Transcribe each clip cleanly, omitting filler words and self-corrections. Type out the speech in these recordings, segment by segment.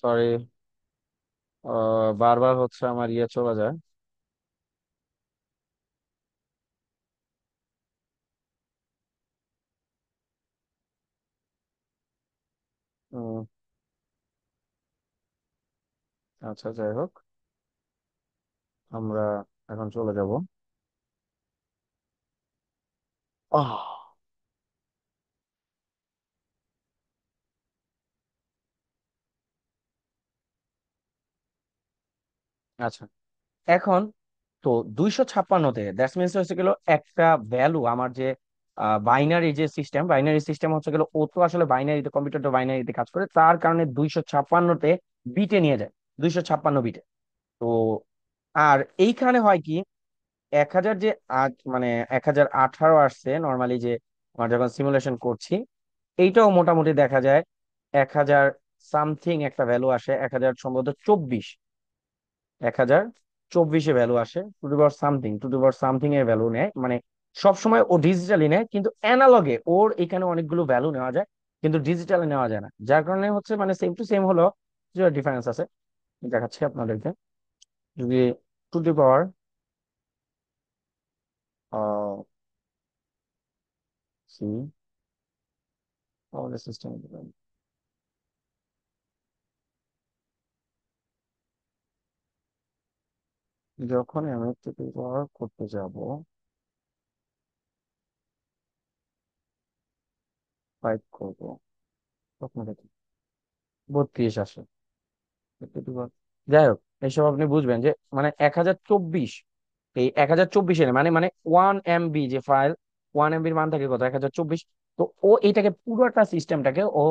Sorry, বারবার হচ্ছে আমার ইয়ে চলে যায়। উম, আচ্ছা, যাই হোক, আমরা এখন চলে যাব। আহ আচ্ছা, এখন তো 256-তে দ্যাটস মিনস হচ্ছে গেল একটা ভ্যালু আমার যে বাইনারি যে সিস্টেম, বাইনারি সিস্টেম হচ্ছে গেল ও তো আসলে বাইনারিতে, কম্পিউটার তো বাইনারিতে কাজ করে, তার কারণে 256-তে বিটে নিয়ে যায়, 256 বিটে। তো আর এইখানে হয় কি, 1000 যে মানে 1018 আসছে নর্মালি, যে আমরা যখন সিমুলেশন করছি, এইটাও মোটামুটি দেখা যায় 1000 সামথিং একটা ভ্যালু আসে, 1000 সম্ভবত 24, 1024-এ ভ্যালু আসে, two the power something, two the power something এর ভ্যালু নেয় মানে। সবসময় ও ডিজিটালি নেয়, কিন্তু অ্যানালগে ওর এখানে অনেকগুলো ভ্যালু নেওয়া যায়, কিন্তু ডিজিটালি নেওয়া যায় না, যার কারণে হচ্ছে মানে সেম টু সেম হলো, যে ডিফারেন্স আছে। দেখাচ্ছি আপনাদেরকে। যদি to the power c power system, যখন আমি টু দি পাওয়ার করতে যাব 5 করবো, তখন এটা 32 আসে। টু দি পাওয়ার, যাই হোক, এইসব আপনি বুঝবেন যে মানে 1024, এই 1024-এর মানে মানে 1 MB যে ফাইল, 1 MBর মান থাকে কত, 1024। তো ও এইটাকে পুরোটা সিস্টেমটাকে ও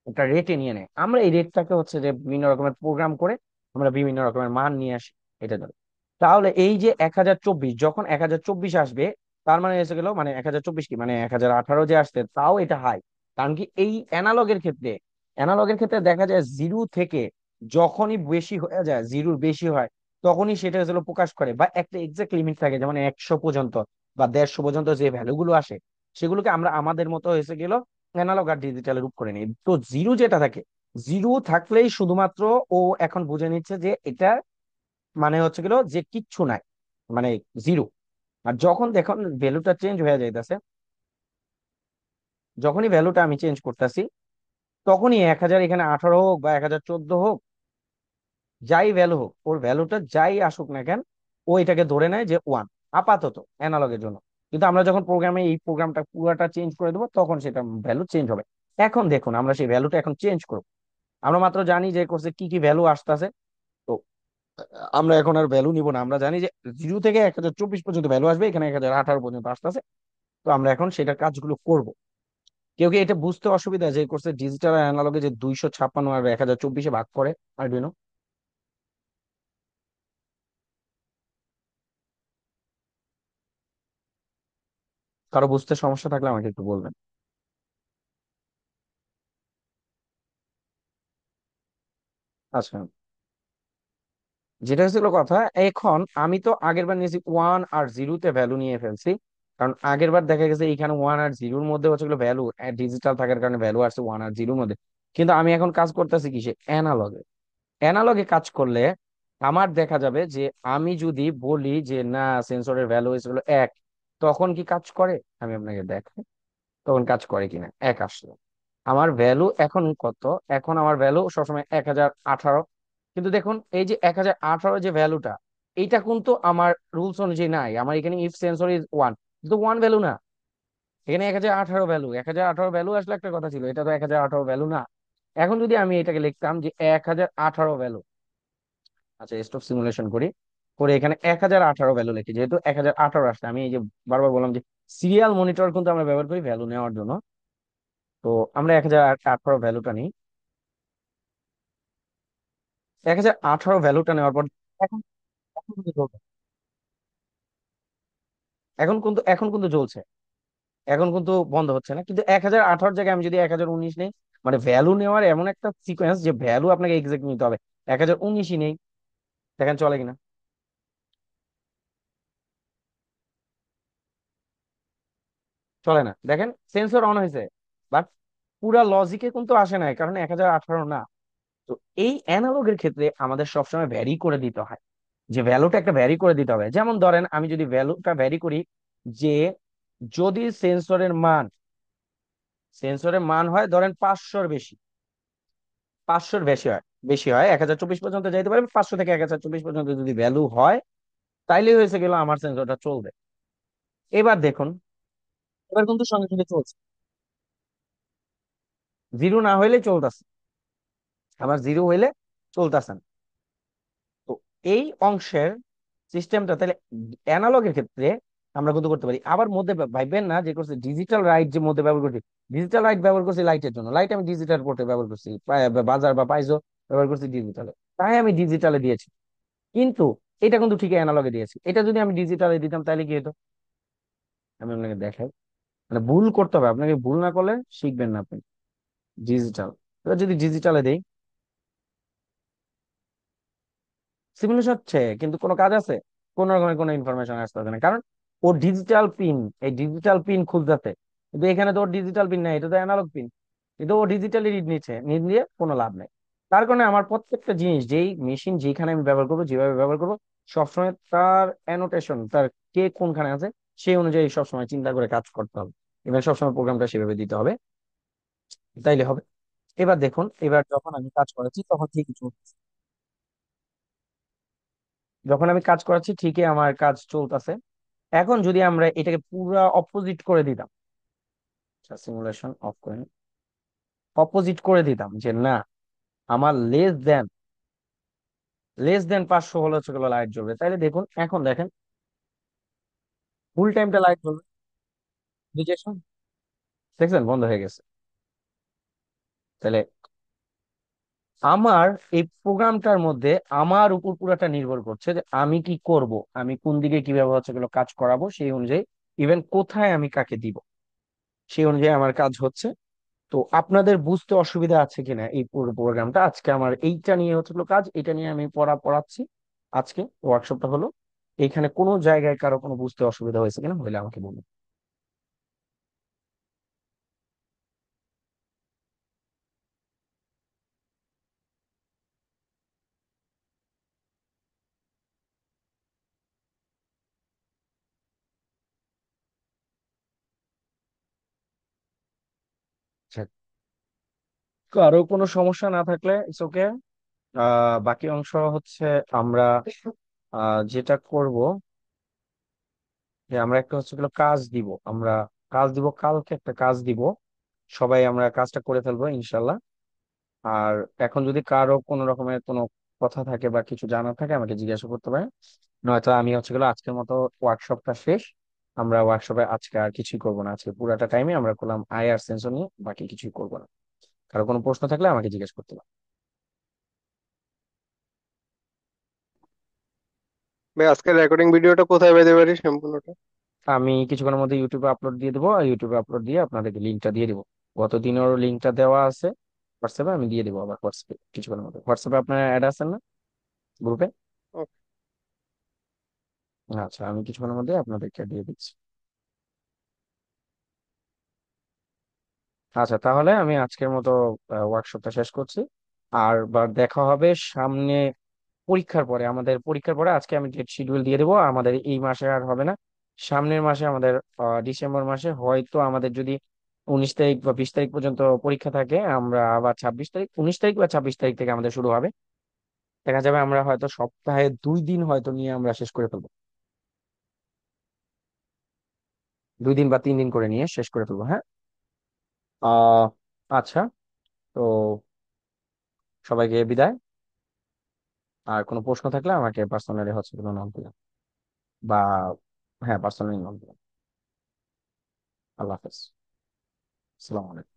একটা রেটে নিয়ে নেয়, আমরা এই রেটটাকে হচ্ছে যে বিভিন্ন রকমের প্রোগ্রাম করে আমরা বিভিন্ন রকমের মান নিয়ে আসি এটা ধরে। তাহলে এই যে 1024, যখন 1024 আসবে, তার মানে এসে গেল মানে 1024 কি মানে 1018 যে আসছে, তাও এটা হাই। কারণ কি, এই অ্যানালগের ক্ষেত্রে দেখা যায় জিরো থেকে যখনই বেশি হয়ে যায়, জিরোর বেশি হয়, তখনই সেটা হলো প্রকাশ করে, বা একটা এক্সাক্ট লিমিট থাকে, যেমন 100 পর্যন্ত বা 150 পর্যন্ত যে ভ্যালুগুলো আসে, সেগুলোকে আমরা আমাদের মতো হয়েছে গেল অ্যানালগ আর ডিজিটালের রূপ করে নিই। তো জিরো যেটা থাকে, জিরো থাকলেই শুধুমাত্র ও এখন বুঝে নিচ্ছে যে এটা মানে হচ্ছে গেল যে কিচ্ছু নাই, মানে জিরো। আর যখন দেখুন ভ্যালুটা চেঞ্জ হয়ে যাইতেছে, যখনই ভ্যালুটা আমি চেঞ্জ করতেছি, তখনই 1000 এখানে 18 হোক বা 1014 হোক, যাই ভ্যালু হোক, ওর ভ্যালুটা যাই আসুক না কেন, ও এটাকে ধরে নেয় যে ওয়ান, আপাতত অ্যানালগের জন্য। কিন্তু আমরা যখন প্রোগ্রামে এই প্রোগ্রামটা পুরোটা চেঞ্জ করে দেবো, তখন সেটা ভ্যালু চেঞ্জ হবে। এখন দেখুন আমরা সেই ভ্যালুটা এখন চেঞ্জ করবো। আমরা মাত্র জানি যে কোর্সে কি কি ভ্যালু আসতেছে। তো আমরা এখন আর ভ্যালু নিব না, আমরা জানি যে জিরো থেকে 1024 পর্যন্ত ভ্যালু আসবে, এখানে 1018 পর্যন্ত আসতেছে। তো আমরা এখন সেটার কাজগুলো করব। কেউ কি এটা বুঝতে অসুবিধা যে কোর্সে ডিজিটাল অ্যানালগে যে 256 আর 1024-এ ভাগ করে আরডুইনো? কারো বুঝতে সমস্যা থাকলে আমাকে একটু বলবেন। আচ্ছা, যেটা হচ্ছিল কথা, এখন আমি তো আগের বার নিয়েছি ওয়ান আর জিরোতে ভ্যালু নিয়ে ফেলছি, কারণ আগের বার দেখা গেছে এইখানে ওয়ান আর জিরোর মধ্যে হচ্ছে ভ্যালু ডিজিটাল থাকার কারণে ভ্যালু আসছে ওয়ান আর জিরোর মধ্যে। কিন্তু আমি এখন কাজ করতেছি কিসে, অ্যানালগে। অ্যানালগে কাজ করলে আমার দেখা যাবে যে আমি যদি বলি যে না, সেন্সরের ভ্যালু হয়েছিল 1, তখন কি কাজ করে, আমি আপনাকে দেখাই তখন কাজ করে কিনা। 1 আসলো, আমার ভ্যালু এখন কত, এখন আমার ভ্যালু সবসময় 1018। কিন্তু দেখুন এই যে 1018 যে ভ্যালুটা, এইটা কিন্তু আমার রুলস অনুযায়ী নাই, আমার এখানে ইফ সেন্সর ইজ ওয়ান, কিন্তু ওয়ান ভ্যালু না, এখানে 1018 ভ্যালু, 1018 ভ্যালু আসলে একটা কথা ছিল, এটা তো 1018 ভ্যালু না। এখন যদি আমি এটাকে লিখতাম যে 1018 ভ্যালু, আচ্ছা স্টপ সিমুলেশন করি, করে এখানে 1018 ভ্যালু লিখি, যেহেতু 1018 আসছে, আমি এই যে বারবার বললাম যে সিরিয়াল মনিটর কিন্তু আমরা ব্যবহার করি ভ্যালু নেওয়ার জন্য। তো আমরা 1018 ভ্যালুটা নিই, 1018 ভ্যালুটা নেওয়ার পর এখন এখন কিন্তু জ্বলছে, এখন কিন্তু জ্বলছে, এখন কিন্তু বন্ধ হচ্ছে না। কিন্তু 1018 জায়গায় আমি যদি 1019 নেই, মানে ভ্যালু নেওয়ার এমন একটা সিকোয়েন্স যে ভ্যালু আপনাকে এক্সাক্ট নিতে হবে, 1019ই নেই, দেখেন চলে কিনা। চলে না, দেখেন সেন্সর অন হয়েছে, বাট পুরা লজিকে কিন্তু আসে নাই, কারণ 1018 না। তো এই অ্যানালগের ক্ষেত্রে আমাদের সবসময় ভ্যারি করে দিতে হয়, যে ভ্যালুটা একটা ভ্যারি করে দিতে হবে। যেমন ধরেন আমি যদি ভ্যালুটা ভ্যারি করি, যে যদি সেন্সরের মান হয় ধরেন 500-র বেশি, 500-র বেশি হয়, বেশি হয় 1024 পর্যন্ত যাইতে পারে, 500 থেকে 1024 পর্যন্ত যদি ভ্যালু হয়, তাইলে হয়েছে গেল আমার সেন্সরটা চলবে। এবার দেখুন, এবার কিন্তু সঙ্গে সঙ্গে চলছে, জিরো না হইলে চলতেছে, আমার জিরো হইলে চলতেছে না। তো এই অংশের সিস্টেমটা তাহলে অ্যানালগের ক্ষেত্রে আমরা কিন্তু করতে পারি। আবার মধ্যে ভাববেন না যে করছে ডিজিটাল রাইট যে মধ্যে ব্যবহার করছি, ডিজিটাল রাইট ব্যবহার করছি লাইটের জন্য, লাইট আমি ডিজিটাল পোর্টে ব্যবহার করছি, বাজার বা পাইজো ব্যবহার করছি ডিজিটালে, তাই আমি ডিজিটালে দিয়েছি। কিন্তু এটা কিন্তু ঠিক অ্যানালগে দিয়েছি। এটা যদি আমি ডিজিটালে দিতাম তাহলে কি হতো, আমি আপনাকে দেখাই। মানে ভুল করতে হবে, আপনাকে ভুল না করলে শিখবেন না আপনি। ডিজিটাল, এবার যদি ডিজিটালে দেই, সিমুলেশন হচ্ছে কিন্তু কোনো কাজ আছে, কোন রকমের কোনো ইনফরমেশন আসতেছে না, কারণ ও ডিজিটাল পিন, এই ডিজিটাল পিন খুঁজতেছে। কিন্তু এখানে তো ওর ডিজিটাল পিন নাই, এটা তো অ্যানালগ পিন, কিন্তু ও ডিজিটালি রিড নিচ্ছে, নিড নিয়ে কোনো লাভ নাই। তার কারণে আমার প্রত্যেকটা জিনিস, যেই মেশিন যেখানে আমি ব্যবহার করবো, যেভাবে ব্যবহার করবো, সবসময় তার অ্যানোটেশন, তার কে কোনখানে আছে সেই অনুযায়ী সবসময় চিন্তা করে কাজ করতে হবে, এবং সবসময় প্রোগ্রামটা সেভাবে দিতে হবে, তাইলে হবে। এবার দেখুন, এবার যখন আমি কাজ করেছি তখন ঠিকই চলছে, যখন আমি কাজ করাচ্ছি ঠিকই আমার কাজ চলতেছে। এখন যদি আমরা এটাকে পুরো অপোজিট করে দিতাম, সিমুলেশন অফ করে অপোজিট করে দিতাম, যে না, আমার লেস দেন 500 হলে হচ্ছে লাইট জ্বলবে, তাইলে দেখুন, এখন দেখেন ফুল টাইমটা লাইট জ্বলবে, বুঝেছেন? দেখছেন বন্ধ হয়ে গেছে। তাহলে আমার এই প্রোগ্রামটার মধ্যে আমার উপর পুরাটা নির্ভর করছে, যে আমি কি করব, আমি কোন দিকে কিভাবে হচ্ছে কাজ করাবো, সেই অনুযায়ী ইভেন কোথায় আমি কাকে দিব, সেই অনুযায়ী আমার কাজ হচ্ছে। তো আপনাদের বুঝতে অসুবিধা আছে কিনা এই পুরো প্রোগ্রামটা, আজকে আমার এইটা নিয়ে হচ্ছিল কাজ, এটা নিয়ে আমি পড়াচ্ছি, আজকে ওয়ার্কশপটা হলো। এইখানে কোনো জায়গায় কারো কোনো বুঝতে অসুবিধা হয়েছে কিনা হলে আমাকে বলুন। আচ্ছা, কারো কোনো সমস্যা না থাকলে ইটস ওকে। বাকি অংশ হচ্ছে আমরা যেটা করব, যে আমরা একটা হচ্ছে কাজ দিব, আমরা কাজ দিব, কালকে একটা কাজ দিব, সবাই আমরা কাজটা করে ফেলবো ইনশাল্লাহ। আর এখন যদি কারো কোনো রকমের কোনো কথা থাকে বা কিছু জানার থাকে আমাকে জিজ্ঞাসা করতে পারেন, নয়তো আমি হচ্ছে আজকের মতো ওয়ার্কশপটা শেষ। আমরা ওয়ার্কশপে আজকে আর কিছুই করবো না, আজকে পুরাটা টাইমে আমরা করলাম আইআর সেন্সর নিয়ে, বাকি কিছুই করবো না। কারো কোনো প্রশ্ন থাকলে আমাকে জিজ্ঞেস করতে পারেন। ভাই আজকের রেকর্ডিং ভিডিওটা কোথায় পেতে পারি সম্পূর্ণটা? আমি কিছুক্ষণের মধ্যে ইউটিউবে আপলোড দিয়ে দেবো, আর ইউটিউবে আপলোড দিয়ে আপনাদেরকে লিঙ্কটা দিয়ে দিব। গতদিনেরও লিঙ্কটা দেওয়া আছে হোয়াটসঅ্যাপে, আমি দিয়ে দিব আবার হোয়াটসঅ্যাপে কিছুক্ষণের মধ্যে। হোয়াটসঅ্যাপে আপনার অ্যাড আছেন না গ্রুপে? ওকে। আচ্ছা, আমি কিছুক্ষণের মধ্যে আপনাদেরকে দিয়ে দিচ্ছি। আচ্ছা, তাহলে আমি আজকের মতো ওয়ার্কশপটা শেষ করছি। আর বার দেখা হবে সামনে, পরীক্ষার পরে, আমাদের পরীক্ষার পরে। আজকে আমি ডেট শিডিউল দিয়ে দেবো, আমাদের এই মাসে আর হবে না, সামনের মাসে আমাদের ডিসেম্বর মাসে হয়তো আমাদের যদি 19 তারিখ বা 20 তারিখ পর্যন্ত পরীক্ষা থাকে, আমরা আবার 26 তারিখ, 19 তারিখ বা 26 তারিখ থেকে আমাদের শুরু হবে। দেখা যাবে আমরা হয়তো সপ্তাহে 2 দিন হয়তো নিয়ে আমরা শেষ করে ফেলবো, 2 দিন বা 3 দিন করে নিয়ে শেষ করে ফেলবো, হ্যাঁ। আহ আচ্ছা, তো সবাইকে বিদায়। আর কোনো প্রশ্ন থাকলে আমাকে পার্সোনালি হচ্ছে নক দিলাম, বা হ্যাঁ পার্সোনালি নক দিলাম। আল্লাহ হাফেজ, আসসালামু আলাইকুম।